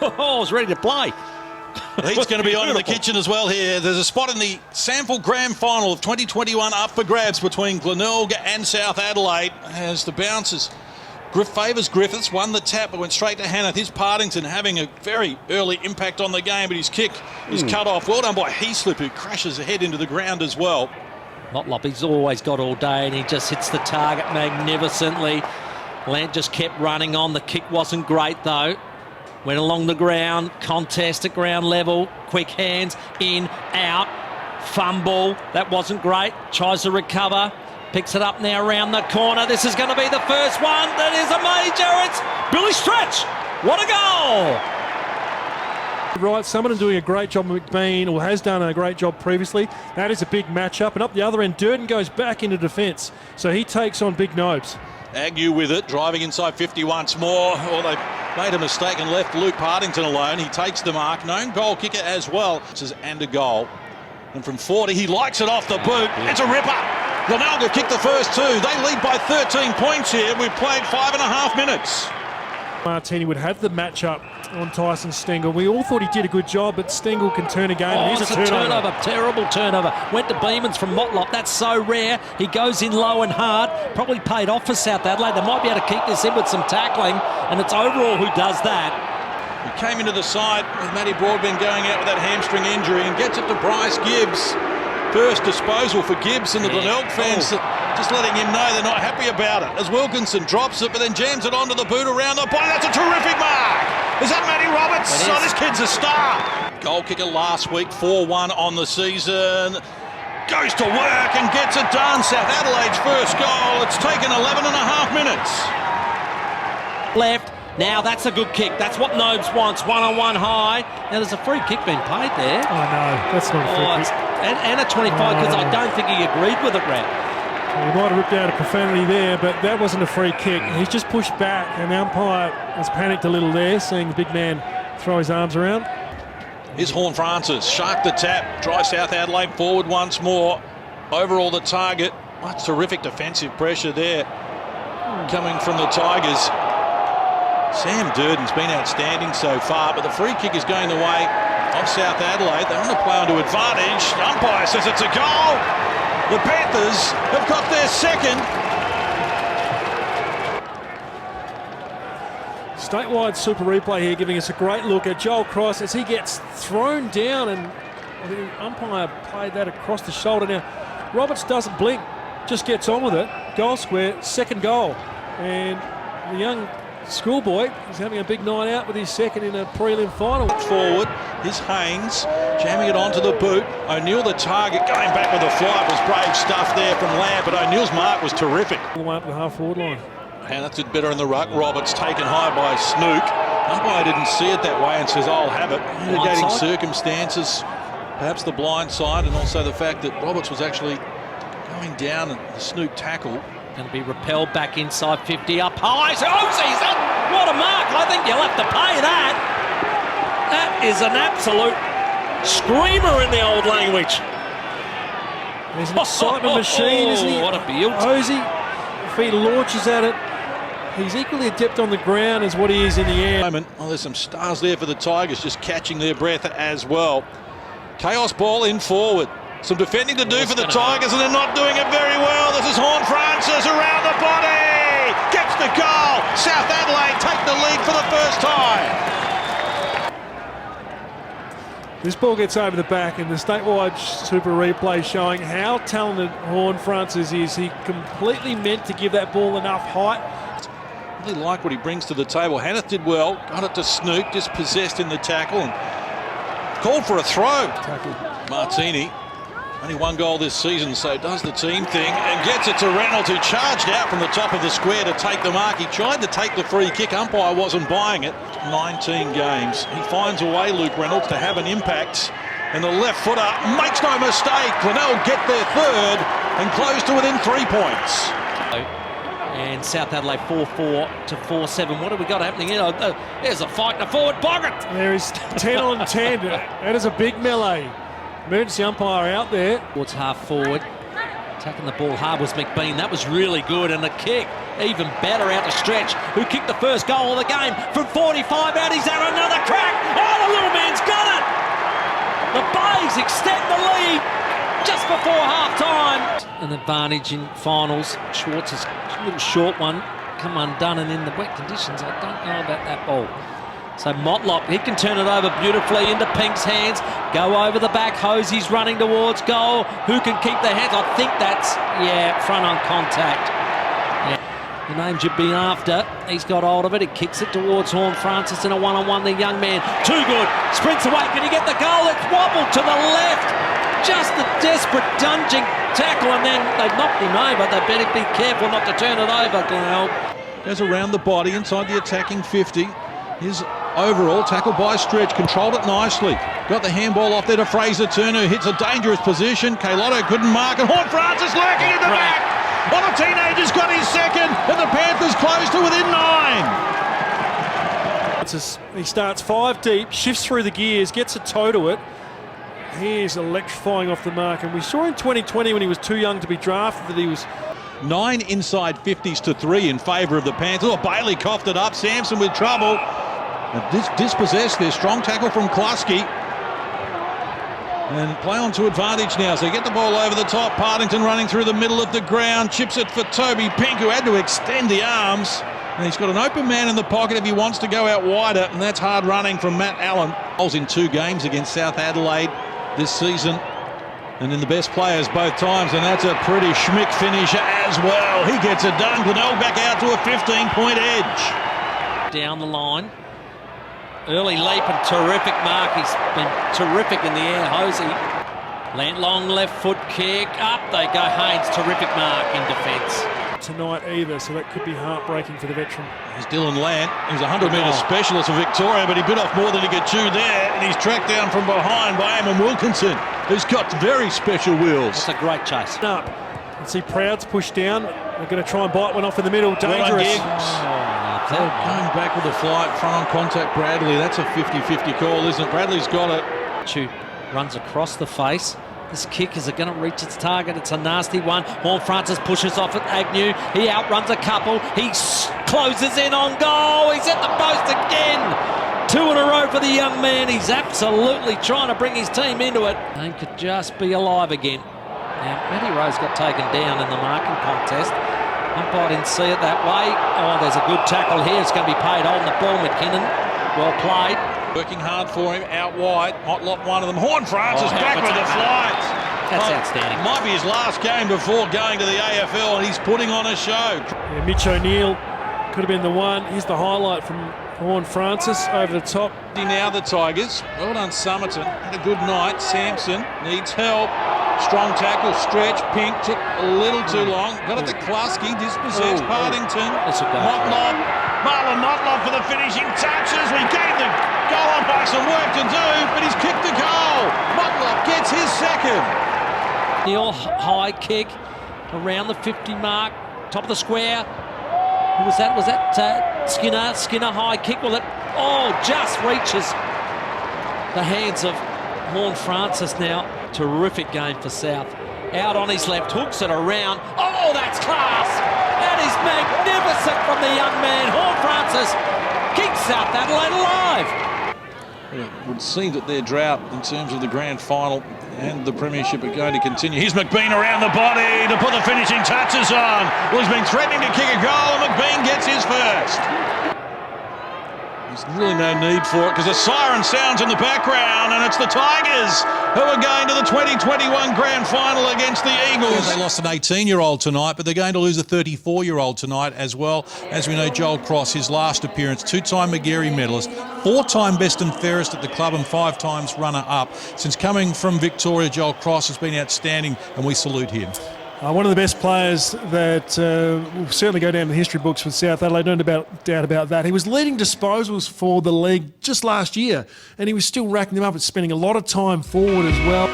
I was ready to play. He's going to be on in the kitchen as well here. There's a spot in the SANFL Grand Final of 2021 up for grabs between Glenelg and South Adelaide as the bouncers. Favours Griffiths, won the tap but went straight to Hannah. Here's Partington having a very early impact on the game, but his kick is cut off. Well done by Heaslip, who crashes ahead into the ground as well. Motlop, he's always got all day and he just hits the target magnificently. Lant just kept running on. The kick wasn't great though. Went along the ground, contest at ground level, quick hands, in, out, fumble. That wasn't great. Tries to recover, picks it up now around the corner. This is going to be the first one. That is a major. It's Billy Stretch. What a goal! Right, someone doing a great job, McBean, or has done a great job previously. That is a big matchup. And up the other end, Durden goes back into defence. So he takes on Big Nobes. Agnew with it, driving inside 50 once more. Oh, they've made a mistake and left Luke Partington alone. He takes the mark. Known goal kicker as well. And a goal. And from 40, he likes it off the boot. It's a ripper. Glenelg have kicked the first two. They lead by 13 points here. We've played 5.5 minutes. Martini would have the matchup on Tyson Stengel. We all thought he did a good job, but Stengel can turn a game. Oh, Here's it's a turnover. Terrible turnover. Went to Beamans from Motlop. That's so rare. He goes in low and hard. Probably paid off for South Adelaide. They might be able to keep this in with some tackling, and it's Overall who does that. He came into the side with Matty Broadbent going out with that hamstring injury and gets it to Bryce Gibbs. First disposal for Gibbs, and the Glenelg fans just letting him know they're not happy about it. As Wilkinson drops it but then jams it onto the boot around the body. That's a terrific mark. Is that Matty Roberts? Oh, this kid's a star. Goal kicker last week, 4-1 on the season. Goes to work and gets it done. South Adelaide's first goal. It's taken 11.5 minutes. Left. Now that's a good kick. That's what Nobes wants. One-on-one high. Now there's a free kick being paid there. Oh no, that's not a free kick. And a 25 because I don't think he agreed with it, Rat. Well, he might have ripped out a profanity there, but that wasn't a free kick. He's just pushed back, and the umpire has panicked a little there, seeing the big man throw his arms around. Here's Horne-Francis. Shark the tap. Drives South Adelaide forward once more. Overall the target. That's terrific defensive pressure there coming from the Tigers. Sam Durden's been outstanding so far, but the free kick is going the way of South Adelaide. They want to play onto advantage. The umpire says it's a goal. The Panthers have got their second. Statewide Super Replay here giving us a great look at Joel Cross as he gets thrown down, and the umpire played that across the shoulder. Now, Roberts doesn't blink, just gets on with it. Goal square, second goal. And the young schoolboy is having a big night out with his second in a prelim final. Forward, here's Haynes jamming it onto the boot. O'Neill the target, going back with a fly. It was brave stuff there from Lamb, but O'Neill's mark was terrific. All the way up the half-forward line. Hannah did better in the ruck. Roberts taken high by Snook. Umpire didn't see it that way and says, I'll have it. Mitigating circumstances, perhaps the blind side, and also the fact that Roberts was actually going down and the Snook tackle. Going to be repelled back inside 50 up high. What a mark. I think you'll have to pay that. That is an absolute screamer in the old language. There's an excitement machine, isn't he? What a build. Hosey, if he launches at it, he's equally adept on the ground as what he is in the air. Well, there's some stars there for the Tigers just catching their breath as well. Chaos ball in forward. Some defending to do for the Tigers, and they're not doing it very well. This is Horne-Francis around the body. Gets the goal. South Adelaide take the lead for the first time. This ball gets over the back, and the statewide Super Replay showing how talented Horne-Francis is. He completely meant to give that ball enough height. Really like what he brings to the table. Hannah did well. Got it to Snook, just possessed in the tackle, and called for a throw. Tackle. Martini. Only one goal this season, so does the team thing and gets it to Reynolds, who charged out from the top of the square to take the mark. He tried to take the free kick. Umpire wasn't buying it. 19 games. He finds a way, Luke Reynolds, to have an impact. And the left footer makes no mistake. Glenelg get their third and close to within 3 points. And South Adelaide 4-4 to 4-7. What have we got happening here? There's a fight in the forward pocket. There is 10 on 10. That is a big melee. Emergency umpire out there. Towards half forward. Attacking the ball hard was McBean. That was really good. And the kick, even better out to Stretch, who kicked the first goal of the game from 45 out. He's had another crack. Oh, the little man's got it. The Bays extend the lead just before half-time. An advantage in finals. Schwartz is a little short one. Come undone, and in the wet conditions, I don't know about that ball. So Motlop, he can turn it over beautifully into Pink's hands. Go over the back. Hosey's running towards goal. Who can keep the hands? I think that's, front on contact. Yeah. The name you'd be after. He's got hold of it. He kicks it towards Horne-Francis in a one-on-one. The young man, too good. Sprints away. Can he get the goal? It's wobbled to the left. Just a desperate dunging tackle, and then they've knocked him over. They better be careful not to turn it over, Glenelg. Goes around the body inside the attacking 50. His overall tackle by Stretch, controlled it nicely. Got the handball off there to Fraser Turner, who hits a dangerous position. Kaylotto couldn't mark it. Horne-Francis lurking in the back. Well, the teenager's got his second, and the Panthers close to within 9. He starts 5 deep, shifts through the gears, gets a toe to it. He is electrifying off the mark, and we saw in 2020 when he was too young to be drafted that he was 9 inside 50s to 3 in favour of the Panthers. Oh, Bailey coughed it up. Sampson with trouble. Dispossessed there. Strong tackle from Kluski. And play on to advantage now. So get the ball over the top. Partington running through the middle of the ground. Chips it for Toby Pink, who had to extend the arms. And he's got an open man in the pocket if he wants to go out wider. And that's hard running from Matt Allen. Goals in 2 games against South Adelaide this season. And in the best players both times, and that's a pretty schmick finish as well. He gets it done. Glenelg back out to a 15-point edge. Down the line. Early leap and terrific mark. He's been terrific in the air, Hosey. Long left foot kick. Up they go. Haynes, terrific mark in defence. Tonight either, so that could be heartbreaking for the veteran. Here's Dylan Lant. He's a 100-metre specialist for Victoria, but he bit off more than he could chew there, and he's tracked down from behind by Eamon Wilkinson, who's got very special wheels. It's a great chase. Up. You see Prouds push down. They're going to try and bite one off in the middle. Dangerous. Going back with the flight, front on contact Bradley. That's a 50-50 call, isn't it? Bradley's got it. Chu runs across the face. This kick, is it going to reach its target? It's a nasty one. Horne-Francis pushes off at Agnew. He outruns a couple. He closes in on goal. He's at the post again. 2 in a row for the young man. He's absolutely trying to bring his team into it. They could just be alive again. Now, Matty Rose got taken down in the marking contest. Umpire didn't see it that way. Oh, there's a good tackle here. It's going to be paid holding the ball, McKinnon. Well played. Working hard for him, out wide. Motlop, one of them. Horne-Francis back with the flight. That's outstanding. Might be his last game before going to the AFL, and he's putting on a show. Yeah, Mitch O'Neill could have been the one. Here's the highlight from Horne-Francis over the top. Now the Tigers. Well done, Somerton. Had a good night. Sampson needs help. Strong tackle, Stretch. Pink took a little too long. Got it to Kluski, dispossessed. Partington. Motlop. Marlon Motlop for the finishing touches. We gave the goal umpire some work to do, but he's kicked the goal. Motlop gets his second. Neil, high kick around the 50 mark, top of the square. Who was that? Was that Skinner? Skinner high kick. Well, it just reaches the hands of Horne-Francis now. Terrific game for South. Out on his left, hooks it around. Oh, that's class! That is magnificent from the young man. Horne-Francis keeps South Adelaide alive. It would seem that their drought in terms of the grand final and the premiership are going to continue. Here's McBean around the body to put the finishing touches on. Well, he's been threatening to kick a goal, and McBean gets his first. There's really no need for it because a siren sounds in the background, and it's the Tigers who are going to the 2021 grand final against the Eagles. Yeah, they lost an 18-year-old tonight, but they're going to lose a 34-year-old tonight as well. As we know, Joel Cross, his last appearance, 2-time Magarey medalist, 4-time best and fairest at the club and 5 times runner-up. Since coming from Victoria, Joel Cross has been outstanding, and we salute him. One of the best players that will certainly go down in the history books with South Adelaide, no doubt about that. He was leading disposals for the league just last year, and he was still racking them up and spending a lot of time forward as well.